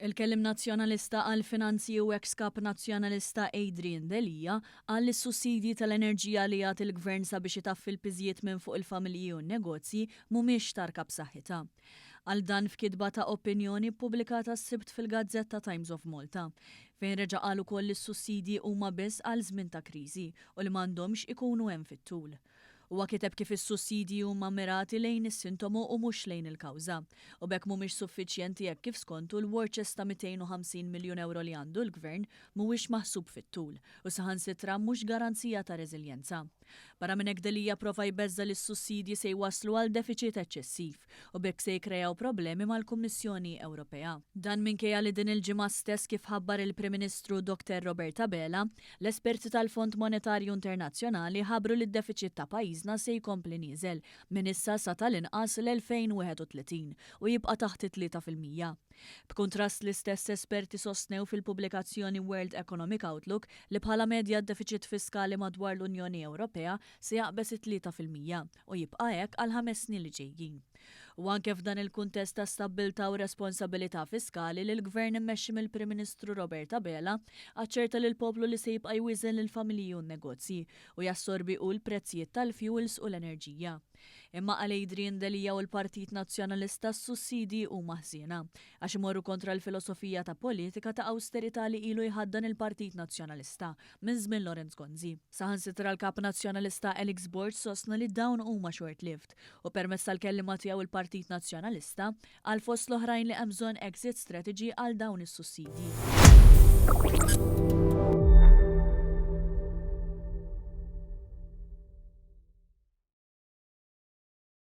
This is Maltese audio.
Il-kellim nazzjonalista għal finanzi u ex-kap nazzjonalista Adrian Delija għal li s-sussidji tal-enerġija li jagħti il-gvern sabiex itaffi l-piżjiet minn fuq il-familji u n-negozji mhumiex tarka b'saħħitha. Għal dan f'kitba ta' opinjoni pubblikata s-sibt fil-Gazzetta Times of Malta, fejn reġa' qal ukoll li s-sussidji huma biss għal żmien ta' kriżi u li m'għandhomx ikunu hemm fit-tul. Huwa kiteb kif is-sussidji huma mirati lejn is-sintomu u mhux lejn il-kawża, u bekk mhumiex suffiċjenti jekk kif skontu l-war chest ta' 250 miljun euro li għandu l-gvern mhuwiex maħsub fit-tul u saħansitra mhux garanzija ta' reżiljenza. Barra minn hekk Delija prova jbeżża li s-sussidji se jwasslu għal deficit eċċessiv u bekk se jkrejaw problemi mal-Kummissjoni Ewropea. Dan minkejja li din il-ġimgħa stess kif ħabbar il-Prim Ministru Dr. Roberta Bela, l-esperti tal-Fond Monetarju Internazzjonali ħabru li d-deficit ta' pajjiżna se jkompli nieżel minn issa sa tal-inqas l-2031 u jibqa' taħt 3%. B'kuntrast l-istess esperti sostnew fil-pubblikazzjoni World Economic Outlook li bħala medja d-deficit fiskali madwar l-Unjoni Ewropea se jaqbes 3% u jibqa' hekk għal 5 snin li ġejjin. U anke f'dan il-kuntest ta' stabbiltà u responsabilità fiskali li l-Gvern immexxi mill-Prim Ministru Roberta Bela aċċerta lil poplu li se jibqa' jwiżen lill-familji u n-negozji u jassorbi l-prezzijiet tal-fuels u l-enerġija. Imma għal Adrian Delija u l-Partit Nazzjonalista s-sussidji huma ħsiena għax imorru kontra l-filosofija ta' politika ta' awsterità li ilu jħaddan il-Partit Nazzjonalista minn żmien Lorenz Gonzi. Saħansitra l-Kap Nazzjonalista Alex Bord sostna li dawn huma short-lived u permezz tal-kelliema tiegħu il-Partit Nazzjonalista għal fost l-oħrajn li hemm bżonn exit strategy għal dawn is-sussidji.